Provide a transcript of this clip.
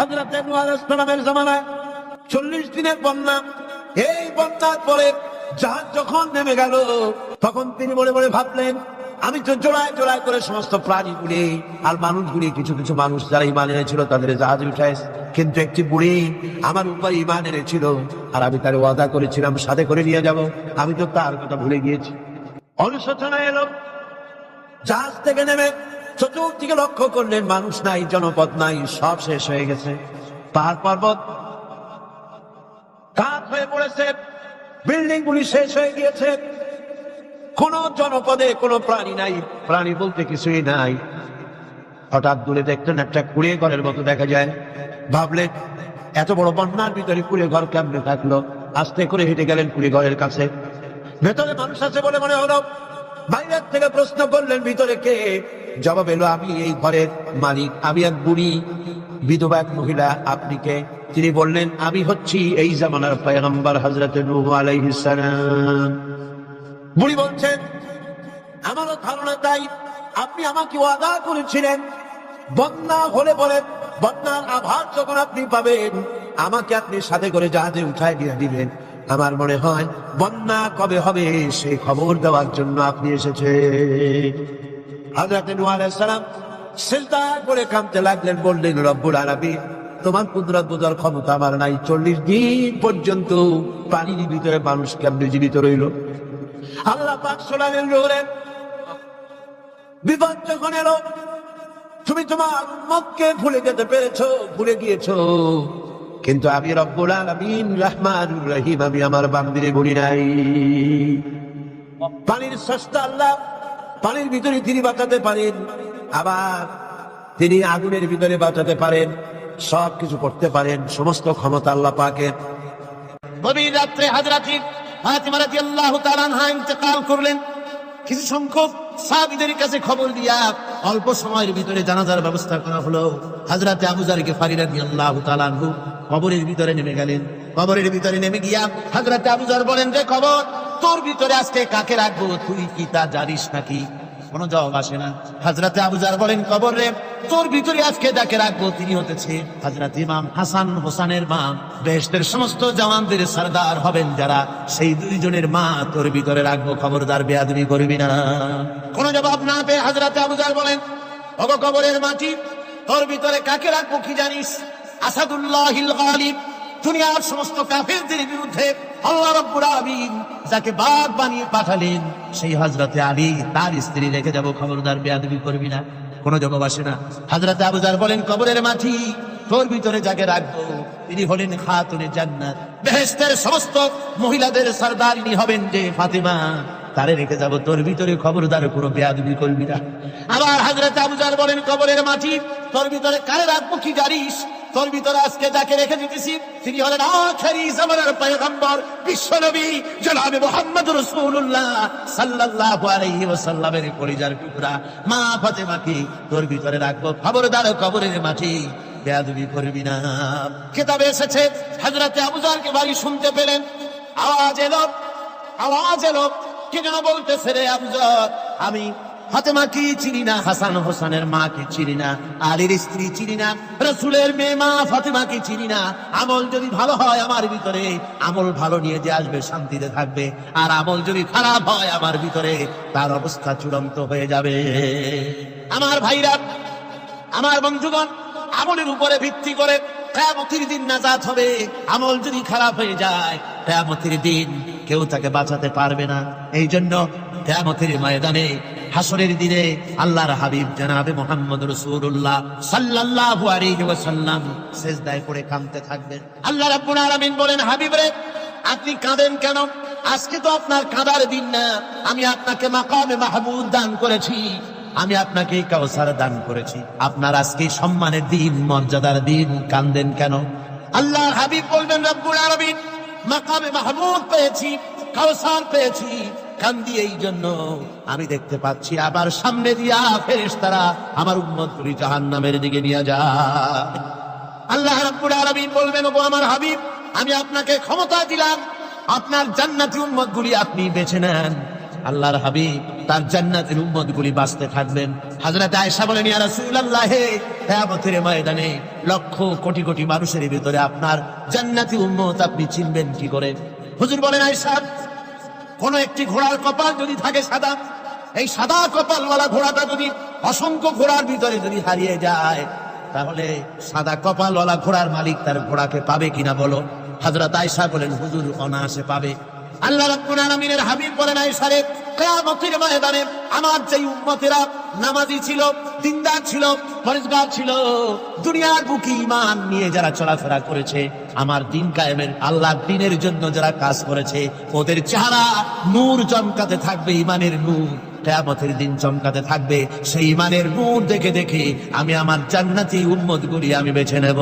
হযরতে নূহ আলাইহিস সালামের জামানায় 40 দিনের বন্যা। এই বন্যার পরে জাহাজ যখন নেমে গেল, তখন তিনি মনে মনে ভাবলেন, আমি তো জোড়ায় জোড়ায় করে সমস্ত প্রাণীগুলি আর মানুষগুলি, কিছু কিছু মানুষ যারা ঈমান এনেছিল তাদের জাহাজে উঠাইছে, কিন্তু একটি বুড়ি আমার উপর ঈমান এনেছিল আর আমি তার ওয়াদা করেছিলাম সাথে করে নিয়ে যাব, আমি তো তার কথা ভুলে গিয়েছি। অনুশোচনা এলো। জাহাজ থেকে নেমে চতুর্দিকে লক্ষ্য করলেন, মানুষ নাই, জনপদ নাই, সব শেষ হয়ে গেছে। পাহাড় পর্বত কাঠ হয়ে পড়েছে, বিল্ডিং গুলি শেষ হয়ে গিয়েছে, কোন জনপদে কোনো প্রাণী নাই, প্রাণী বলতে কিছুই নাই। হঠাৎ দূরে দেখলেন একটা কুড়িয়ে ঘরের মতো দেখা যায়। ভাবলেন, এত বড় বন্যার ভিতরে কুড়িয়ে ঘর কেমনে থাকলো? আস্তে করে হেঁটে গেলেন কুড়িয়ে ঘরের কাছে। ভেতরে মানুষ আছে বলে মনে হলো। বাইরের থেকে প্রশ্ন করলেন, ভিতরে কে? জবাব এলো, আমি এই ঘরের মালিক, আমি এক বুড়ি বিধবা এক মহিলা। আপনি কে? তিনি বললেন, আমি হচ্ছি এই জামানার পয়গম্বর হযরতে নূহ আলাইহিস সালাম। বুড়ি বলছেন, আমারও ধারণা তাই। আপনি আমাকে ওয়াদা করেছিলেন বন্যা হলে পরে, বন্যার আভাস যখন আপনি পাবেন, আমাকে আপনি সাথে করে জাহাজে উঠায় দিয়ে দিবেন। আমার মনে হয় বন্যা কবে হবে সেই খবর দেওয়ার জন্য আপনি এসেছেন। হযরতে নূহ আলাইহিস সালাম সিজদা করে কাঁদতে লাগলেন, বললেন, রব্বুল আলামিন, তোমার কুদরত বোঝার ক্ষমতা আমার নাই। 40 দিন পর্যন্ত পানির ভিতরে মানুষ কেমনে জীবিত রইল? আল্লাহ পাক শোনালেন, নূরে বিপদ যখন এলো, তুমি তোমার উম্মতকে ভুলে যেতে পেরেছো, ভুলে গিয়েছো, কিন্তু আমি রব্বুল আলামিন রহমানুর রহিম, আমি আমার বান্দিরে ভুলি নাই। পানির স্রষ্টা আল্লাহ, পানির ভিতরে তিনি বাঁচাতে পারেন, আবার তিনি আগুনের ভিতরে বাঁচাতে পারেন, সবকিছু করতে পারেন, সমস্ত ক্ষমতা আল্লাহ পাকের। গভীর রাত্রে হযরত ফাতিমা রাদিয়াল্লাহু তাআলা আনহা ইন্তেকাল করলেন। কিছু সংখ্যক সাহাবীদের কাছে খবর দিয়া অল্প সময়ের ভিতরে জানাজার ব্যবস্থা করা হলো। হযরত আবু যার গিফারী রাদিয়াল্লাহু তাআলা আনহু কবরের ভিতরে নেমে গেলেন। কবরের ভিতরে নেমে গিয়া হযরত আবু যার বলেন, যে কবর, তোর ভিতরে আজকে কাকে রাখবো, তুই কি তা জানিস নাকি? কোনো জবাব আসে না। হযরত আবু যার বলেন, কবর রে, তোর ভিতরে আজকে যাকে রাখবো তিনি হতেছে হযরত ইমাম হাসান হোসেনের মা। বেহেশতের সমস্ত জওয়ানদের সরদার হবেন যারা, সেই দুইজনের মা তোর ভিতরে রাখবো, খবরদার বেয়াদবি করবি না। কোনো জবাব না পেয়ে হযরত আবু যার বলেন, ওগো কবরের মাটি, তোর ভিতরে কাকে রাখবো কি জানিস? আসাদুল্লাহিল গালিব, দুনিয়ার সমস্ত কাফেরদের বিরুদ্ধে আল্লাহ রাব্বুল আলামিন যাকে বাঘ বানিয়ে পাঠালেন, সেই হযরতে আলী, তার স্ত্রী রেখে যাব, খবরদার বেয়াদবি করবি না। কোনো জবাব আসে না। হযরত আবু যার বলেন, কবরের মাটি, তোর ভিতরে যাকে রাখবো তিনি হলেন খাতুনে জান্নাত, বেহেশতের সমস্ত মহিলাদের সরদারিনী হবেন যে ফাতিমা, তারে রেখে যাব, তোর ভিতরে খবরদার কোনো বেয়াদবি করবি না। আবার হযরত আবু যার বলেন, কবরের মাটি, তোর ভিতরে কারে রাখবো কি জানিস? তোর ভিতরে আজকে যাকে রেখে দিতেছি তিনি হলেন আখিরি জামানার পয়গম্বর বিশ্বনবী জনাবে মুহাম্মদ রাসূলুল্লাহ সাল্লাল্লাহু আলাইহি ওয়াসাল্লামের কলিজার টুকরা মা ফাতেমাকে তোর ভিতরে রাখবো, খবরদার কবরের মাটি বেয়াদবি করবি না। কিতাবে এসেছে হযরতে আবু যারকে বাড়ি শুনতে পেলেন, আওয়াজ এলো, কি যেন বলতেছে, রে আবু যার, আমি ফাতেমাকে চিনি না, হাসান হোসেনের মাকে চিনি না, আলীর স্ত্রী চিনি না, রাসূলের মেয়ে মা ফাতেমাকে চিনি না। আমল যদি ভালো হয় আমার ভিতরে, আমল ভালো নিয়ে যে আসবে শান্তিতে থাকবে, আর আমল যদি খারাপ হয় আমার ভিতরে, তার অবস্থা চূড়ান্ত হয়ে যাবে। আমার ভাইরা, আমার বন্ধুগণ, আমলের উপরে ভিত্তি করে কিয়ামতের দিন নাজাত হবে। আমল যদি খারাপ হয়ে যায়, কিয়ামতের দিন কেউ তাকে বাঁচাতে পারবে না। এই জন্য কিয়ামতের ময়দানে, হাসরের দিনে আল্লাহর হাবিব জনাবে মুহাম্মদ রাসূলুল্লাহ সাল্লাল্লাহু আলাইহি ওয়াসাল্লাম সিজদায় পড়ে কাঁদতে থাকবেন। আল্লাহ রাব্বুল আলামিন বলেন, হাবিব রে, আপনি কাঁদেন কেন? আজকে তো আপনার কাঁদার দিন না, আমি আপনাকে মাকামে মাহমুদ দান করেছি, আমি আপনাকে কাউসার দান করেছি, আপনার আজকে সম্মানের দিন, মর্যাদার দিন, কাঁদেন কেন? আল্লাহর হাবিব বলবেন, রব্বুল আলামিন, মাকামে মাহমুদ পেয়েছি, কাউসার পেয়েছি, কান্দি এই জন্য আমি দেখতে পাচ্ছি আবার সামনে দিয়া ফেরেশতারা আমার উম্মতগুলি জাহান্নামের দিকে নিয়ে যায়। আল্লাহ রাব্বুল আলামিন বলবেন, ওগো আমার হাবিব, আমি আপনাকে ক্ষমতা দিলাম, আপনার জান্নাতি উম্মতগুলি আপনি বেছে নেন, আল্লাহর হাবিব তার জান্নাতের উম্মতগুলি বাঁচতে থাকবেন। হযরত আয়েশা বলেন, ইয়া রাসূলুল্লাহ, কিয়ামতের ময়দানে লক্ষ কোটি কোটি মানুষের ভিতরে আপনার জান্নাতি উম্মত আপনি চিনবেন কি করে? হুজুর বলেন, আয়েশা, কোন একটি ঘোড়ার কপাল যদি থাকে সাদা, এই সাদা কপালওয়ালা ঘোড়াটা যদি অসংখ্য ঘোড়ার ভিতরে যদি হারিয়ে যায়, তাহলে সাদা কপালওয়ালা ঘোড়ার মালিক তার ঘোড়াকে পাবে কিনা বলো? হযরত আয়েশা বলেন, হুজুর অনায়াসে পাবে। আল্লাহ রাব্বুল আলামিনের হাবিব বলেন, আয়েশা রে, কিয়ামতের ময়দানে আমার যেই উম্মতেরা নামাজি ছিল, দিনদার ছিল, পরেজগার ছিল, দুনিয়ার বুকে ঈমান নিয়ে যারা চলাফেরা করেছে, আমার দিন কায়েমের আল্লাহর দ্বীনের জন্য যারা কাজ করেছে, ওদের চেহারা নূর চমকাতে থাকবে, ঈমানের নূর কিয়ামতের দিন চমকাতে থাকবে। সেই ঈমানের নূর দেখে দেখে আমি আমার জান্নাতি উম্মতগুলি আমি বেছে নেব।